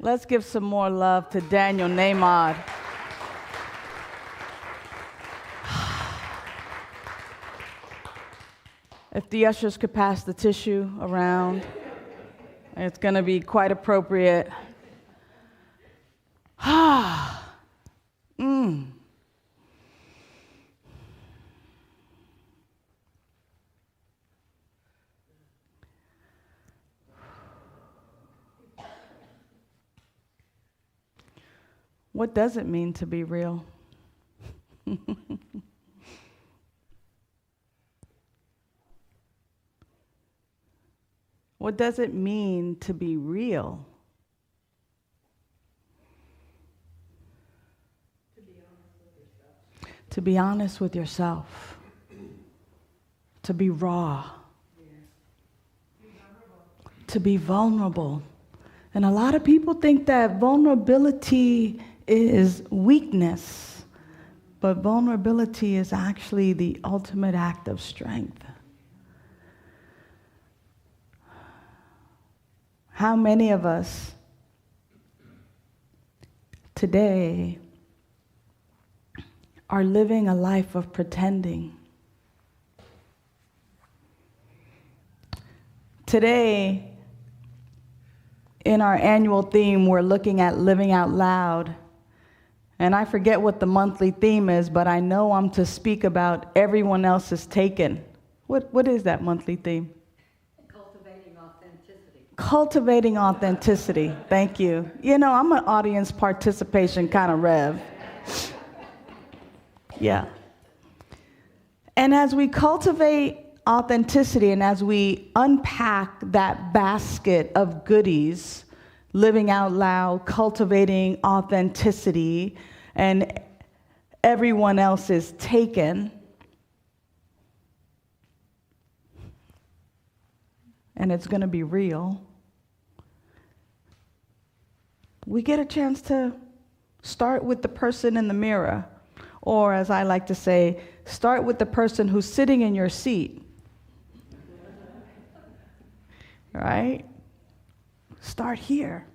Let's give some more love to Daniel Nahmod. If the ushers could pass the tissue around, it's going to be quite appropriate. What does it mean to be real? What does it mean to be real? To be honest with yourself. To be raw. To be vulnerable. And a lot of people think that vulnerability is weakness, but vulnerability is actually the ultimate act of strength. How many of us today are living a life of pretending? Today, in our annual theme, we're looking at living out loud. And I forget what the monthly theme is, but I know I'm to speak about everyone else is taken. What is that monthly theme? Cultivating authenticity. Cultivating authenticity. Thank you. You know, I'm an audience participation kind of rev. Yeah. And as we cultivate authenticity and as we unpack that basket of goodies, living out loud, cultivating authenticity, and everyone else is taken, and it's going to be real, we get a chance to start with the person in the mirror, or as I like to say, start with the person who's sitting in your seat. Right? Start here.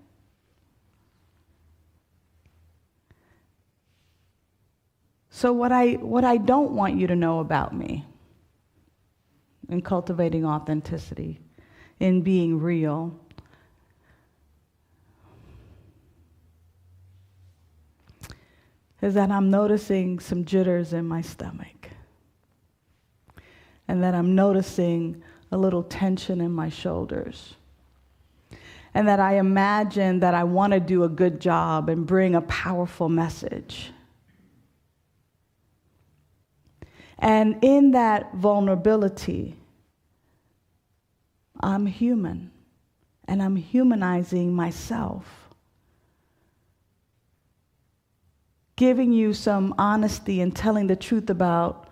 So what I don't want you to know about me in cultivating authenticity, in being real, is that I'm noticing some jitters in my stomach, and that I'm noticing a little tension in my shoulders, and that I imagine that I want to do a good job and bring a powerful message. And in that vulnerability, I'm human, and I'm humanizing myself, giving you some honesty and telling the truth about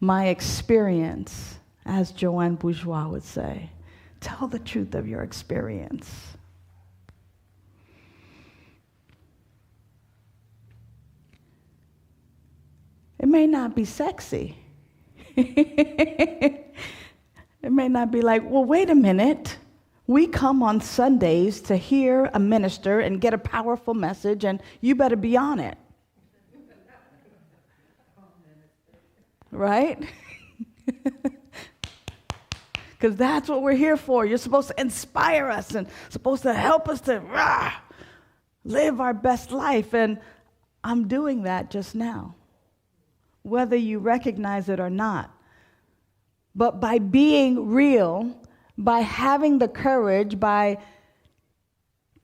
my experience, as Joanne Bourgeois would say. Tell the truth of your experience. It may not be sexy. It may not be like, well, wait a minute. We come on Sundays to hear a minister and get a powerful message, and you better be on it. Right? Because that's what we're here for. You're supposed to inspire us and supposed to help us to live our best life. And I'm doing that just now, whether you recognize it or not. But by being real, by having the courage, by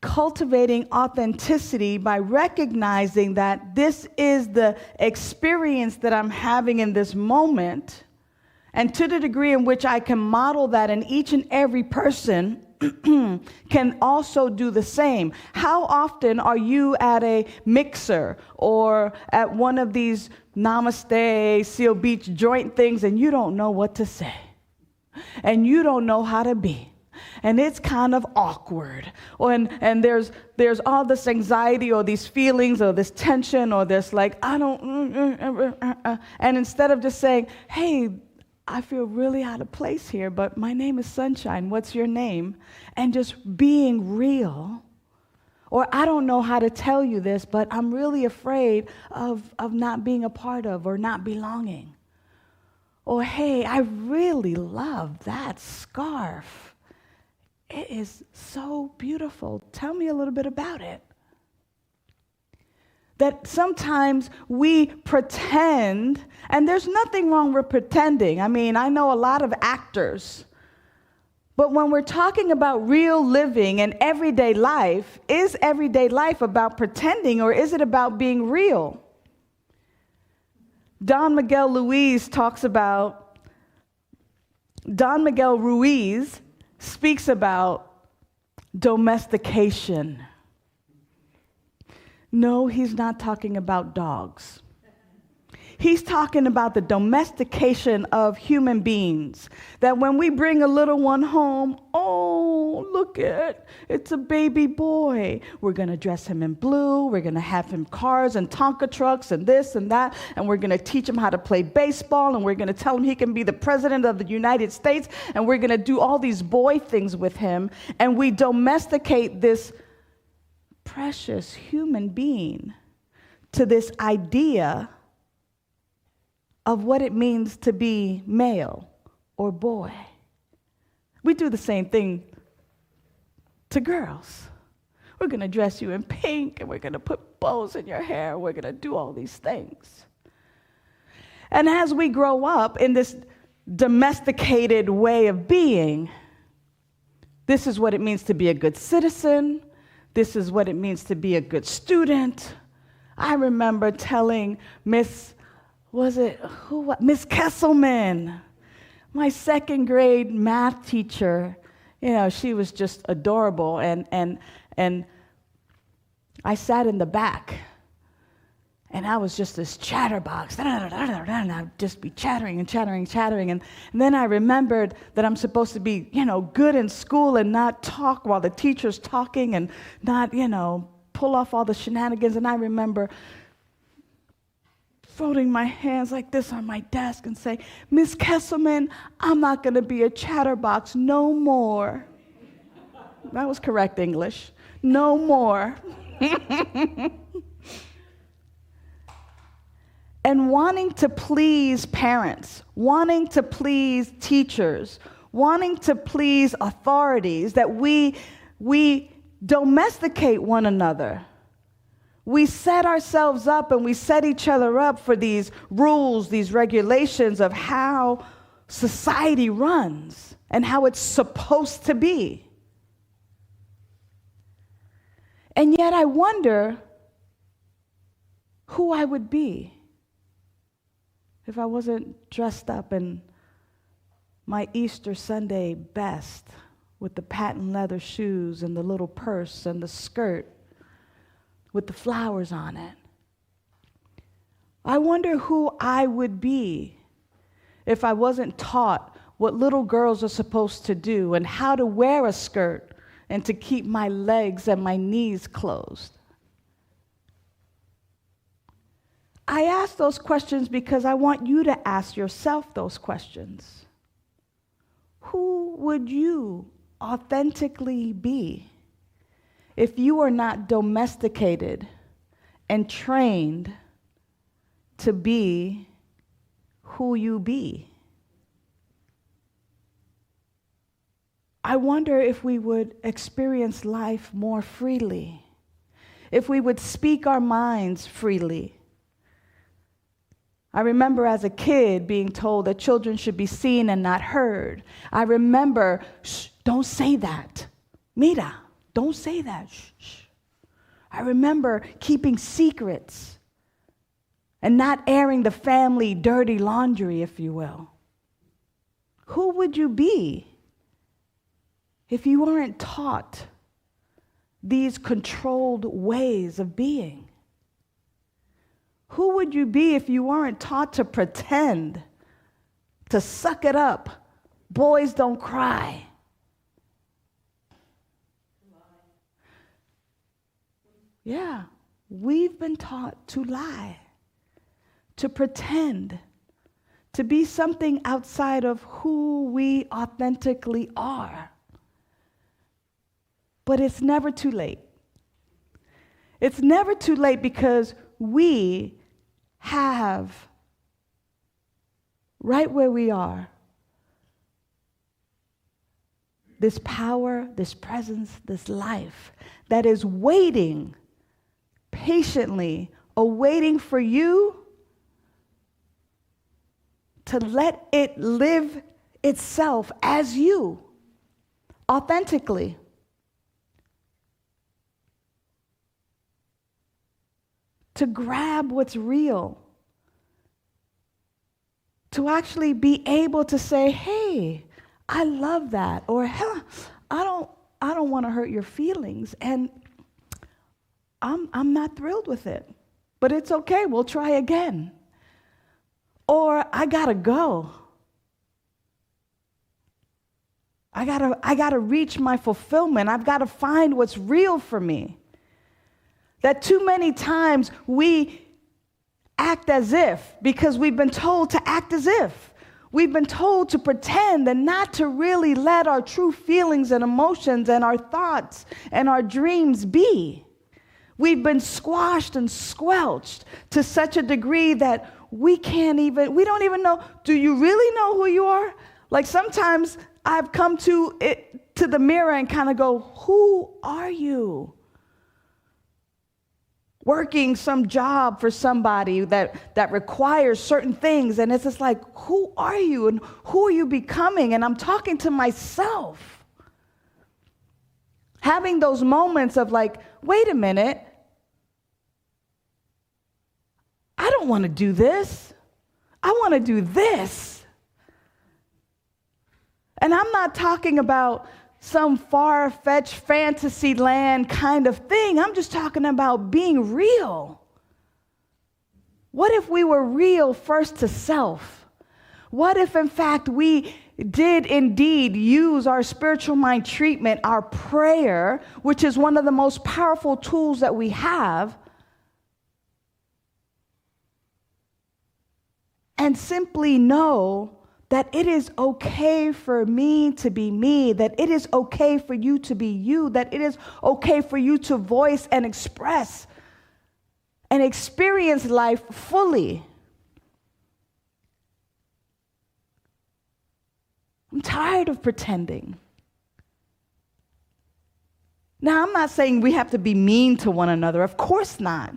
cultivating authenticity, by recognizing that this is the experience that I'm having in this moment, and to the degree in which I can model that in each and every person can also do the same. How often are you at a mixer or at one of these Namaste, Seal Beach joint things, and you don't know what to say, and you don't know how to be, and it's kind of awkward. And there's all this anxiety or these feelings or this tension or this like, I don't, and instead of just saying, hey, I feel really out of place here, but my name is Sunshine, what's your name? And just being real. Or I don't know how to tell you this, but I'm really afraid of not being a part of or not belonging. Or, hey, I really love that scarf. It is so beautiful. Tell me a little bit about it. That sometimes we pretend, and there's nothing wrong with pretending. I mean, I know a lot of actors. But when we're talking about real living and everyday life, is everyday life about pretending or is it about being real? Don Miguel Ruiz speaks about domestication. No, he's not talking about dogs. He's talking about the domestication of human beings. That when we bring a little one home, oh, look it's a baby boy. We're going to dress him in blue. We're going to have him cars and Tonka trucks and this and that. And we're going to teach him how to play baseball. And we're going to tell him he can be the president of the United States. And we're going to do all these boy things with him. And we domesticate this precious human being to this idea of what it means to be male or boy. We do the same thing to girls. We're going to dress you in pink, and we're going to put bows in your hair. We're going to do all these things. And as we grow up in this domesticated way of being, this is what it means to be a good citizen. This is what it means to be a good student. I remember telling Miss Kesselman, my second grade math teacher. She was just adorable, and I sat in the back, and I was just this chatterbox, and I'd just be chattering, and then I remembered that I'm supposed to be, good in school and not talk while the teacher's talking and not, pull off all the shenanigans, and I remember folding my hands like this on my desk and saying, Miss Kesselman, I'm not going to be a chatterbox no more. That was correct English. No more. And wanting to please parents, wanting to please teachers, wanting to please authorities, that we domesticate one another. We set ourselves up and we set each other up for these rules, these regulations of how society runs and how it's supposed to be. And yet I wonder who I would be if I wasn't dressed up in my Easter Sunday best with the patent leather shoes and the little purse and the skirt with the flowers on it. I wonder who I would be if I wasn't taught what little girls are supposed to do and how to wear a skirt and to keep my legs and my knees closed. I ask those questions because I want you to ask yourself those questions. Who would you authentically be if you are not domesticated and trained to be who you be? I wonder if we would experience life more freely, if we would speak our minds freely. I remember as a kid being told that children should be seen and not heard. I remember, shh, don't say that. Mira, don't say that. Shh, shh. I remember keeping secrets and not airing the family dirty laundry, if you will. Who would you be if you weren't taught these controlled ways of being? Who would you be if you weren't taught to pretend, to suck it up? Boys don't cry. Yeah, we've been taught to lie, to pretend, to be something outside of who we authentically are. But it's never too late. It's never too late because we have, right where we are, this power, this presence, this life that is waiting, patiently awaiting for you to let it live itself as you, authentically. To grab what's real. To actually be able to say, hey, I love that, or I don't want to hurt your feelings, and I'm not thrilled with it, but it's okay, we'll try again. Or I gotta go. I gotta reach my fulfillment. I've got to find what's real for me. That too many times we act as if, because we've been told to act as if. We've been told to pretend and not to really let our true feelings and emotions and our thoughts and our dreams be. We've been squashed and squelched to such a degree that we don't even know, do you really know who you are? Like sometimes I've come to the mirror and kind of go, who are you? Working some job for somebody that requires certain things, and it's just like, who are you and who are you becoming? And I'm talking to myself. Having those moments of like, wait a minute, I don't want to do this. I want to do this. And I'm not talking about some far-fetched fantasy land kind of thing. I'm just talking about being real. What if we were real first to self? What if, in fact, we did indeed use our spiritual mind treatment, our prayer, which is one of the most powerful tools that we have, and simply know that it is okay for me to be me, that it is okay for you to be you, that it is okay for you to voice and express and experience life fully. I'm tired of pretending. Now, I'm not saying we have to be mean to one another. Of course not.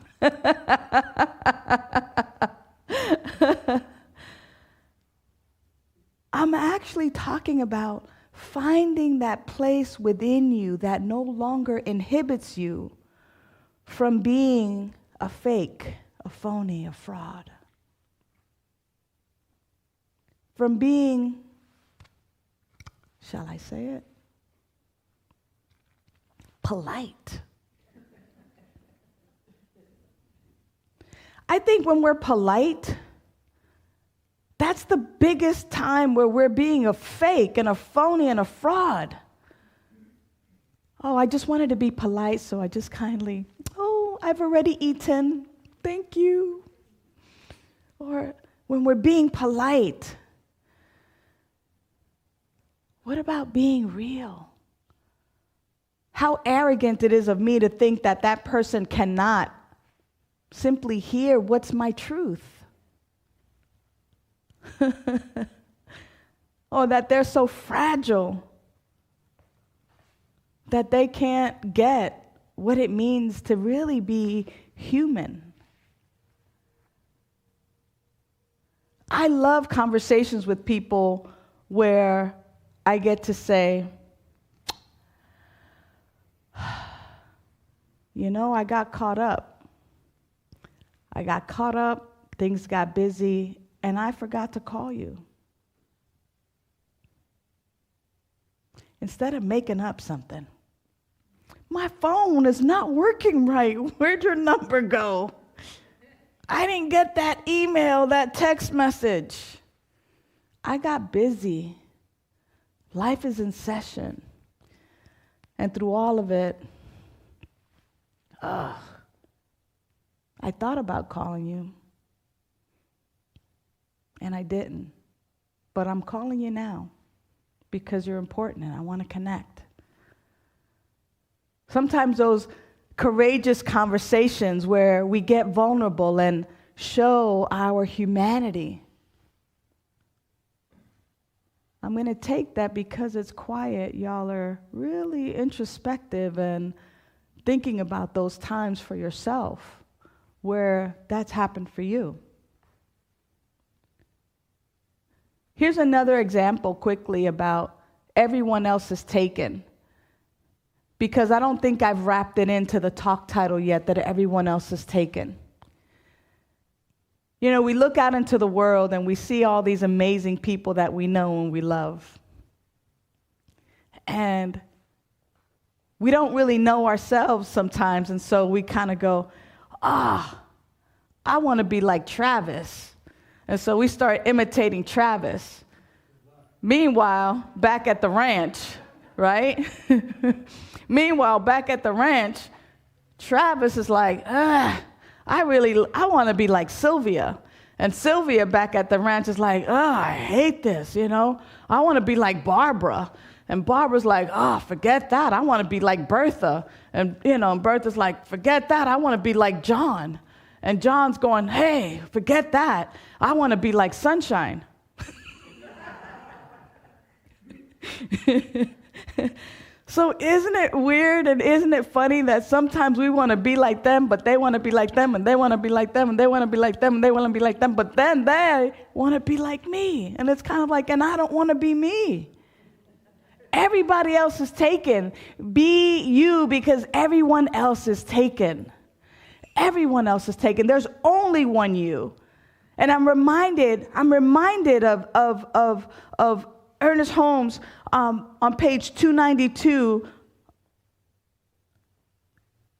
I'm actually talking about finding that place within you that no longer inhibits you from being a fake, a phony, a fraud. From being, shall I say it? Polite. I think when we're polite, that's the biggest time where we're being a fake and a phony and a fraud. Oh, I just wanted to be polite, so I just kindly, I've already eaten, thank you. Or when we're being polite, what about being real? How arrogant it is of me to think that that person cannot simply hear what's my truth. Or that they're so fragile that they can't get what it means to really be human. I love conversations with people where I get to say, I got caught up, things got busy, and I forgot to call you. Instead of making up something. My phone is not working right. Where'd your number go? I didn't get that email, that text message. I got busy. Life is in session. And through all of it, I thought about calling you, and I didn't. But I'm calling you now because you're important and I want to connect. Sometimes those courageous conversations where we get vulnerable and show our humanity. I'm going to take that because it's quiet. Y'all are really introspective and thinking about those times for yourself where that's happened for you. Here's another example quickly about everyone else is taken. Because I don't think I've wrapped it into the talk title yet that everyone else is taken. You know, we look out into the world and we see all these amazing people that we know and we love. And we don't really know ourselves sometimes, and so we kind of go, I want to be like Travis. And so we start imitating Travis. Meanwhile, back at the ranch, right? Meanwhile, back at the ranch, Travis is like, I want to be like Sylvia. And Sylvia back at the ranch is like, I hate this, I want to be like Barbara. And Barbara's like, forget that. I want to be like Bertha. And, and Bertha's like, forget that. I want to be like John. And John's going, hey, forget that. I want to be like Sunshine. So isn't it weird and isn't it funny that sometimes we want to be like them, but they want to be like them, and they want to be like them, and they want to be like them, and they want to be like them, but then they want to be like me. And it's kind of like, and I don't want to be me. Everybody else is taken. Be you, because everyone else is taken. Everyone else is taken. There's only one you. And I'm reminded of Ernest Holmes on page 292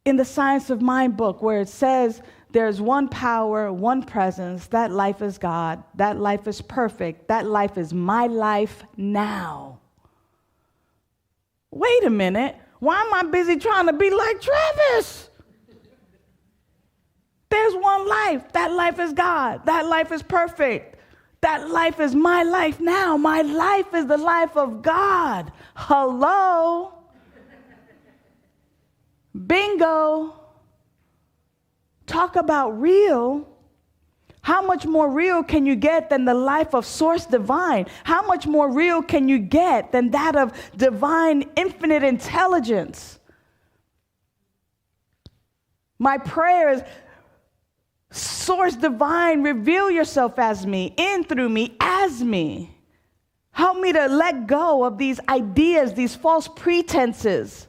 in the Science of Mind book, where it says there's one power, one presence. That life is God. That life is perfect. That life is my life now. Wait a minute. Why am I busy trying to be like Travis? There's one life. That life is God. That life is perfect. That life is my life now. My life is the life of God. Hello? Bingo. Talk about real. How much more real can you get than the life of Source Divine? How much more real can you get than that of divine infinite intelligence? My prayer is, Source Divine, reveal yourself as me, in, through me, as me. Help me to let go of these ideas, these false pretenses.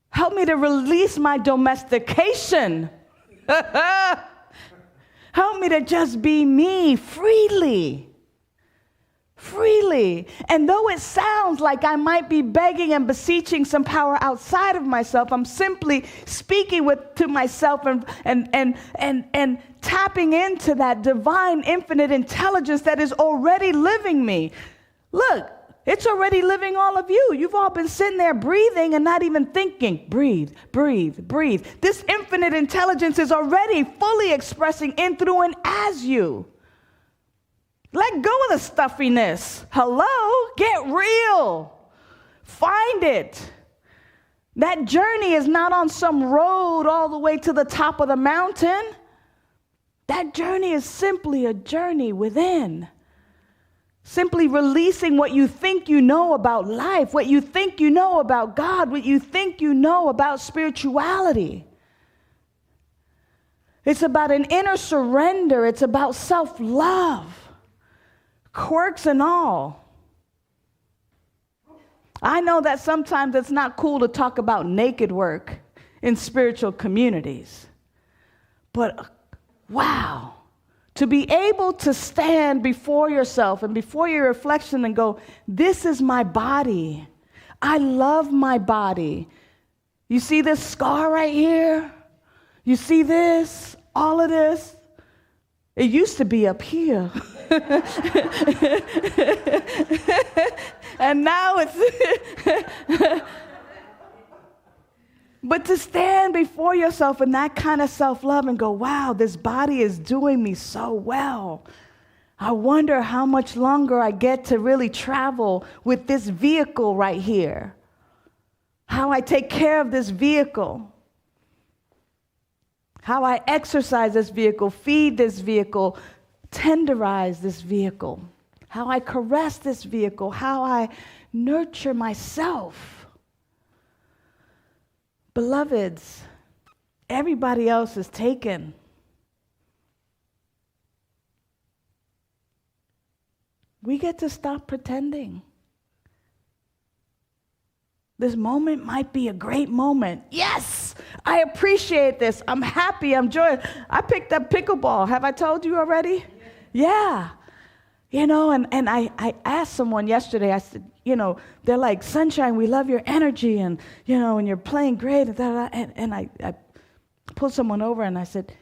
Help me to release my domestication. Help me to just be me freely. Freely. And though it sounds like I might be begging and beseeching some power outside of myself, I'm simply speaking to myself and tapping into that divine infinite intelligence that is already living me. Look, it's already living all of you. You've all been sitting there breathing and not even thinking. Breathe, breathe, breathe. This infinite intelligence is already fully expressing in, through, and as you. Let go of the stuffiness. Hello? Get real. Find it. That journey is not on some road all the way to the top of the mountain. That journey is simply a journey within. Simply releasing what you think you know about life, what you think you know about God, what you think you know about spirituality. It's about an inner surrender. It's about self-love. Quirks and all. I know that sometimes it's not cool to talk about naked work in spiritual communities. But wow, to be able to stand before yourself and before your reflection and go, this is my body. I love my body. You see this scar right here? You see this? All of this? It used to be up here. And now it's But to stand before yourself in that kind of self-love and go, wow, this body is doing me so well. I wonder how much longer I get to really travel with this vehicle right here. How I take care of this vehicle. How I exercise this vehicle, feed this vehicle, tenderize this vehicle. How I caress this vehicle. How I nurture myself. Beloveds, everybody else is taken. We get to stop pretending. This moment might be a great moment. Yes, I appreciate this. I'm happy. I'm joyous. I picked up pickleball. Have I told you already? Yeah. You know, and I asked someone yesterday, I said, you know, they're like, Sunshine, we love your energy, and, you know, and you're playing great. And I pulled someone over and I said,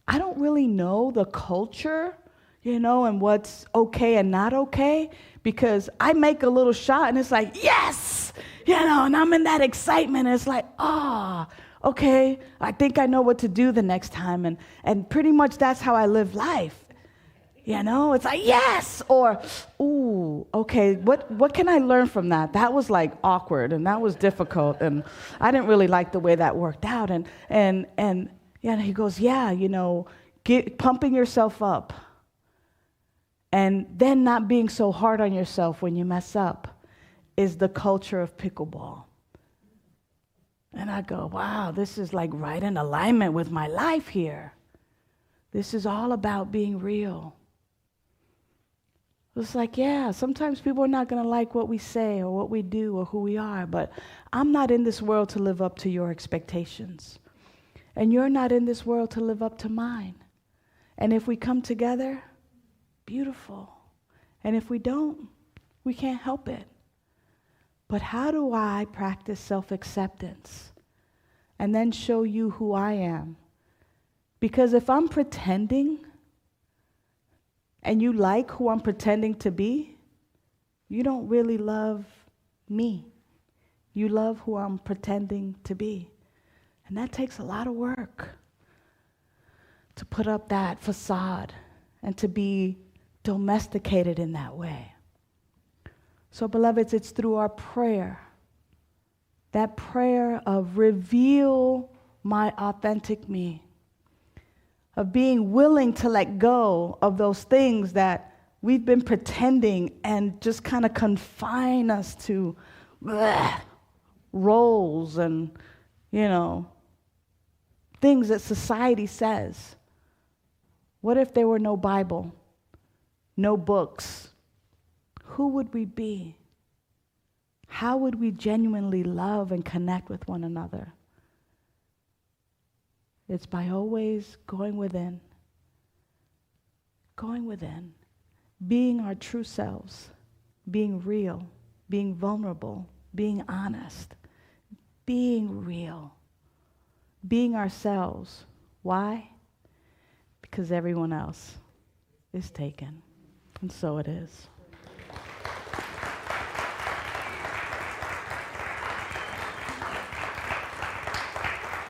I don't really know the culture, you know, and what's okay and not okay, because I make a little shot and it's like, yes, you know, and I'm in that excitement. And it's like, okay, I think I know what to do the next time. And pretty much that's how I live life. You know, it's like, yes, or, ooh, okay, what can I learn from that? That was like awkward, and that was difficult, and I didn't really like the way that worked out. And yeah, he goes, yeah, you know, pumping yourself up, and then not being so hard on yourself when you mess up is the culture of pickleball. And I go, wow, this is like right in alignment with my life here. This is all about being real. It's like, yeah, sometimes people are not going to like what we say or what we do or who we are, but I'm not in this world to live up to your expectations. And you're not in this world to live up to mine. And if we come together, beautiful. And if we don't, we can't help it. But how do I practice self-acceptance and then show you who I am? Because if I'm pretending, and you like who I'm pretending to be, you don't really love me. You love who I'm pretending to be. And that takes a lot of work to put up that facade and to be domesticated in that way. So, beloveds, it's through our prayer, that prayer of reveal my authentic me, of being willing to let go of those things that we've been pretending and just kind of confine us to roles and, you know, things that society says. What if there were no Bible, no books? Who would we be? How would we genuinely love and connect with one another? It's by always going within, being our true selves, being real, being vulnerable, being honest, being real, being ourselves. Why? Because everyone else is taken, and so it is.